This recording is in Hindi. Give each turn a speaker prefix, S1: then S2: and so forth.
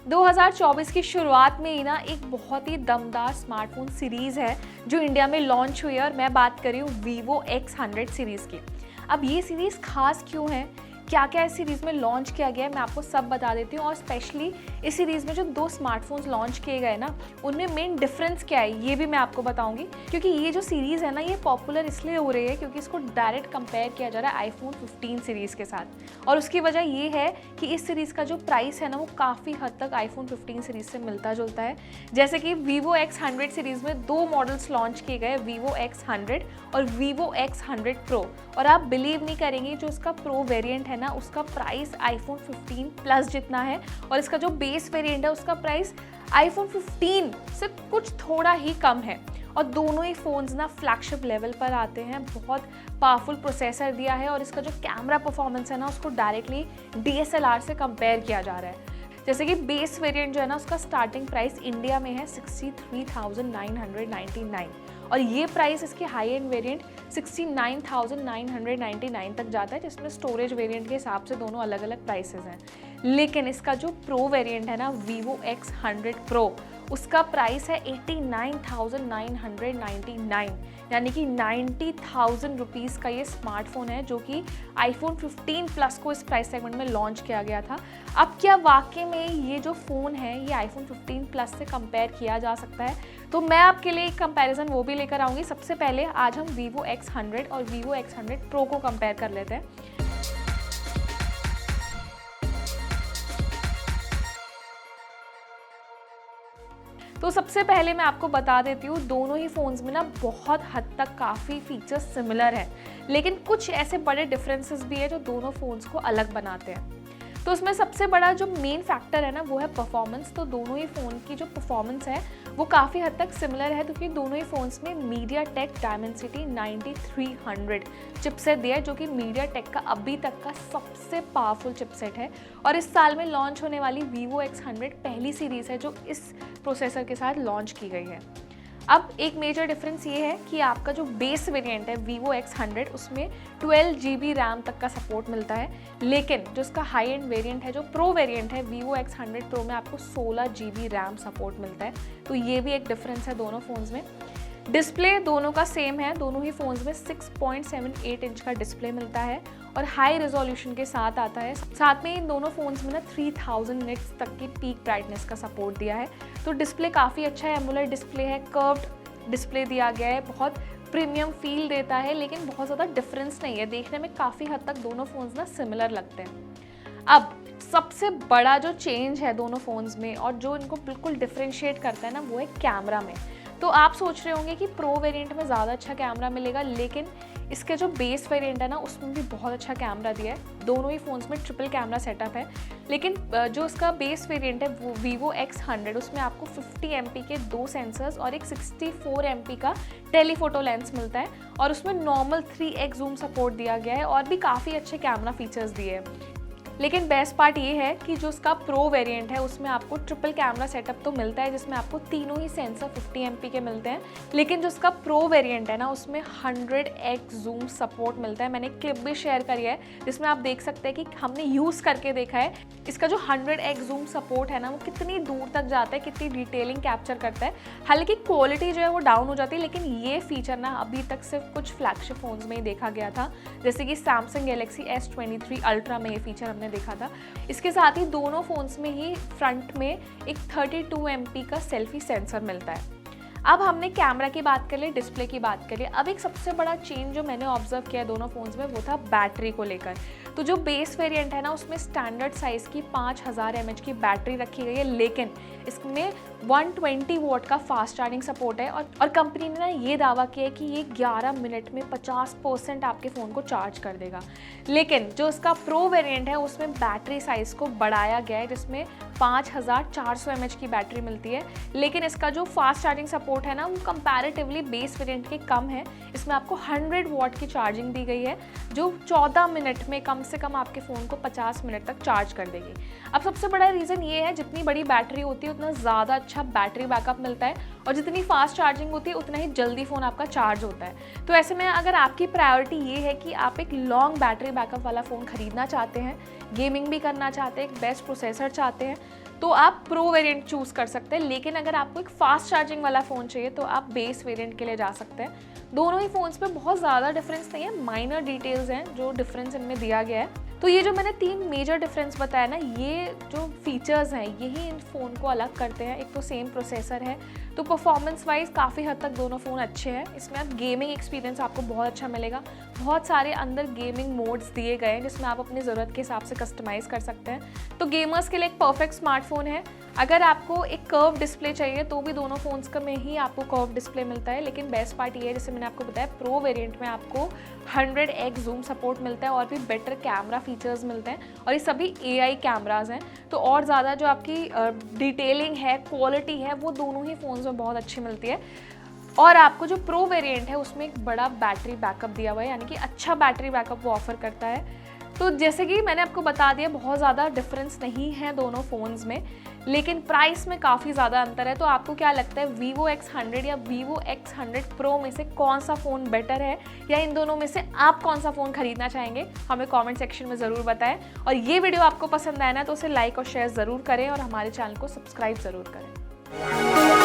S1: 2024 की शुरुआत में ही ना एक बहुत ही दमदार स्मार्टफोन सीरीज़ है जो इंडिया में लॉन्च हुई है और मैं बात कर रही हूँ Vivo X100 सीरीज़ की। अब ये सीरीज़ खास क्यों है, क्या क्या इस सीरीज़ में लॉन्च किया गया है, मैं आपको सब बता देती हूँ। और स्पेशली इस सीरीज़ में जो 2 स्मार्टफोन्स लॉन्च किए गए ना, उनमें मेन डिफरेंस क्या है ये भी मैं आपको बताऊंगी। क्योंकि ये जो सीरीज़ है ना, ये पॉपुलर इसलिए हो रही है क्योंकि इसको डायरेक्ट कंपेयर किया जा रहा है आईफोन 15 सीरीज़ के साथ। और उसकी वजह ये है कि इस सीरीज़ का जो प्राइस है ना, वो काफ़ी हद तक आईफोन 15 सीरीज़ से मिलता जुलता है। जैसे कि Vivo X100 सीरीज़ में 2 मॉडल्स लॉन्च किए गए, Vivo X100 और Vivo X100 Pro। और आप बिलीव नहीं करेंगे, जो इसका प्रो वेरिएंट है ना, उसका प्राइस आईफोन 15 प्लस जितना है, और इसका जो बेस वेरिएंट है उसका प्राइस आईफोन 15 से कुछ थोड़ा ही कम है। और दोनों ही फ़ोन्स ना फ्लैगशिप लेवल पर आते हैं, बहुत पावरफुल प्रोसेसर दिया है और इसका जो कैमरा परफॉर्मेंस है ना, उसको डायरेक्टली DSLR से कंपेयर किया जा रहा है। जैसे कि बेस वेरिएंट जो है ना, उसका स्टार्टिंग प्राइस इंडिया में है 63,999 और ये प्राइस इसके हाई एंड वेरिएंट 69,999 तक जाता है, जिसमें स्टोरेज वेरिएंट के हिसाब से दोनों अलग अलग प्राइसेस हैं। लेकिन इसका जो प्रो वेरिएंट है ना, Vivo X100 Pro, उसका प्राइस है 89,999, यानी कि 90,000 रुपीज़ का ये स्मार्टफोन है, जो कि आईफोन 15 प्लस को इस प्राइस सेगमेंट में लॉन्च किया गया था। अब क्या वाकई में ये जो फ़ोन है ये आईफोन 15 प्लस से कंपेयर किया जा सकता है? तो मैं आपके लिए एक कंपैरिजन वो भी लेकर आऊँगी। सबसे पहले आज हम Vivo X100 और Vivo X100 Pro को कंपेयर कर लेते हैं। तो सबसे पहले मैं आपको बता देती हूँ, दोनों ही फ़ोन्स में ना बहुत हद तक काफ़ी फीचर्स सिमिलर हैं, लेकिन कुछ ऐसे बड़े डिफरेंसेस भी है जो दोनों फ़ोन्स को अलग बनाते हैं। तो उसमें सबसे बड़ा जो मेन फैक्टर है ना, वो है परफॉर्मेंस। तो दोनों ही फ़ोन की जो परफॉर्मेंस है वो काफ़ी हद तक सिमिलर है, क्योंकि दोनों ही फ़ोन्स में MediaTek Dimensity 9300 चिपसेट दिया है, जो कि MediaTek का अभी तक का सबसे पावरफुल चिपसेट है। और इस साल में लॉन्च होने वाली Vivo X100 पहली सीरीज़ है जो इस प्रोसेसर के साथ लॉन्च की गई है। अब एक मेजर डिफरेंस ये है कि आपका जो बेस वेरिएंट है Vivo X100, उसमें 12 GB रैम तक का सपोर्ट मिलता है, लेकिन जो इसका हाई एंड वेरिएंट है, जो प्रो वेरिएंट है Vivo X100 Pro में, आपको 16 GB रैम सपोर्ट मिलता है। तो ये भी एक डिफरेंस है दोनों फ़ोन्स में। डिस्प्ले दोनों का सेम है, दोनों ही फ़ोन्स में 6.78 इंच का डिस्प्ले मिलता है और हाई रेजोल्यूशन के साथ आता है। साथ में इन दोनों फ़ोन्स में ना 3000 निट्स तक की पीक ब्राइटनेस का सपोर्ट दिया है। तो डिस्प्ले काफ़ी अच्छा है, एमोलेड डिस्प्ले है, कर्व्ड डिस्प्ले दिया गया है, बहुत प्रीमियम फील देता है, लेकिन बहुत ज़्यादा डिफरेंस नहीं है। देखने में काफ़ी हद तक दोनों फ़ोन्स ना सिमिलर लगते हैं। अब सबसे बड़ा जो चेंज है दोनों फ़ोन्स में और जो इनको बिल्कुल डिफरेंशिएट करता है ना, वो है कैमरा में। तो आप सोच रहे होंगे कि प्रो वेरिएंट में ज़्यादा अच्छा कैमरा मिलेगा, लेकिन इसके जो बेस वेरिएंट है ना, उसमें भी बहुत अच्छा कैमरा दिया है। दोनों ही फ़ोन्स में ट्रिपल कैमरा सेटअप है, लेकिन जो इसका बेस वेरिएंट है वो Vivo X100, उसमें आपको 50 MP के 2 सेंसर्स और एक 64 MP का टेलीफोटो लेंस मिलता है, और उसमें नॉर्मल 3x जूम सपोर्ट दिया गया है और भी काफ़ी अच्छे कैमरा फीचर्स दिए हैं। लेकिन बेस्ट पार्ट ये है कि जो उसका प्रो वेरिएंट है उसमें आपको ट्रिपल कैमरा सेटअप तो मिलता है, जिसमें आपको तीनों ही सेंसर 50 MP के मिलते हैं, लेकिन जो उसका प्रो वेरिएंट है ना, उसमें 100x जूम सपोर्ट मिलता है। मैंने एक क्लिप भी शेयर करी है जिसमें आप देख सकते हैं कि हमने यूज़ करके देखा है इसका जो 100x जूम सपोर्ट है ना, वो कितनी दूर तक जाता है, कितनी डिटेलिंग कैप्चर करता है। हालांकि क्वालिटी जो है वो डाउन हो जाती है, लेकिन ये फीचर ना अभी तक सिर्फ कुछ फ्लैगशिप फोन्स में ही देखा गया था, जैसे कि Samsung Galaxy S23 Ultra में ये फीचर हमने देखा था। इसके साथ ही दोनों फोन्स में ही फ्रंट में एक 32 MP का सेल्फी सेंसर मिलता है। अब हमने कैमरा की बात कर ली, डिस्प्ले की बात कर ली। अब एक सबसे बड़ा चेंज जो मैंने ऑब्जर्व किया दोनों फोन्स में, वो था बैटरी को लेकर। तो जो बेस वेरिएंट है ना, उसमें स्टैंडर्ड साइज़ की 5000 mAh की बैटरी रखी गई है, लेकिन इसमें 120 वॉट का फास्ट चार्जिंग सपोर्ट है, और कंपनी ने ना ये दावा किया है कि ये 11 मिनट में 50% आपके फ़ोन को चार्ज कर देगा। लेकिन जो इसका प्रो वेरिएंट है उसमें बैटरी साइज़ को बढ़ाया गया है, जिसमें 5400 mAh की बैटरी मिलती है, लेकिन इसका जो फास्ट चार्जिंग सपोर्ट है ना, वो कंपैरेटिवली बेस वेरिएंट के कम है। इसमें आपको 100 वॉट की चार्जिंग दी गई है, जो 14 मिनट में कम से कम आपके फ़ोन को 50 मिनट तक चार्ज कर देगी। अब सबसे बड़ा रीज़न ये है, जितनी बड़ी बैटरी होती है उतना ज़्यादा अच्छा बैटरी बैकअप मिलता है, और जितनी फास्ट चार्जिंग होती है उतना ही जल्दी फ़ोन आपका चार्ज होता है। तो ऐसे में अगर आपकी प्रायोरिटी ये है कि आप एक लॉन्ग बैटरी बैकअप वाला फ़ोन खरीदना चाहते हैं, गेमिंग भी करना चाहते हैं, एक बेस्ट प्रोसेसर चाहते हैं, तो आप प्रो वेरिएंट चूज़ कर सकते हैं। लेकिन अगर आपको एक फास्ट चार्जिंग वाला फ़ोन चाहिए तो आप बेस वेरिएंट के लिए जा सकते हैं। दोनों ही फ़ोन्स में बहुत ज़्यादा डिफरेंस नहीं है, माइनर डिटेल्स हैं जो डिफरेंस इनमें दिया गया है। तो ये जो मैंने 3 मेजर डिफरेंस बताया ना, ये जो फीचर्स हैं यही इन फ़ोन को अलग करते हैं। एक तो सेम प्रोसेसर है, तो परफॉर्मेंस वाइज काफ़ी हद तक दोनों फ़ोन अच्छे हैं। इसमें आप गेमिंग एक्सपीरियंस आपको बहुत अच्छा मिलेगा। बहुत सारे अंदर गेमिंग मोड्स दिए गए हैं जिसमें आप अपनी ज़रूरत के हिसाब से कस्टमाइज़ कर सकते हैं। तो गेमर्स के लिए एक परफेक्ट स्मार्टफोन है। अगर आपको एक कर्व डिस्प्ले चाहिए तो भी दोनों फ़ोन्स का में ही आपको कर्व डिस्प्ले मिलता है। लेकिन बेस्ट पार्ट ये है, जैसे मैंने आपको बताया, प्रो वेरिएंट में आपको 100x जूम सपोर्ट मिलता है और भी बेटर कैमरा फीचर्स मिलते हैं, और ये सभी AI कैमराज़ हैं। तो और ज़्यादा जो आपकी डिटेलिंग है, क्वालिटी है, वो दोनों ही फ़ोन्स में बहुत अच्छी मिलती है। और आपको जो प्रो वेरिएंट है उसमें एक बड़ा बैटरी बैकअप दिया हुआ है, यानी कि अच्छा बैटरी बैकअप वो ऑफ़र करता है। तो जैसे कि मैंने आपको बता दिया, बहुत ज़्यादा डिफरेंस नहीं है दोनों फ़ोन्स में, लेकिन प्राइस में काफ़ी ज़्यादा अंतर है। तो आपको क्या लगता है, Vivo X100 या Vivo X100 Pro में से कौन सा फ़ोन बेटर है, या इन दोनों में से आप कौन सा फ़ोन खरीदना चाहेंगे? हमें कमेंट सेक्शन में ज़रूर बताएं। और ये वीडियो आपको पसंद आया ना तो उसे लाइक और शेयर ज़रूर करें और हमारे चैनल को सब्सक्राइब ज़रूर करें।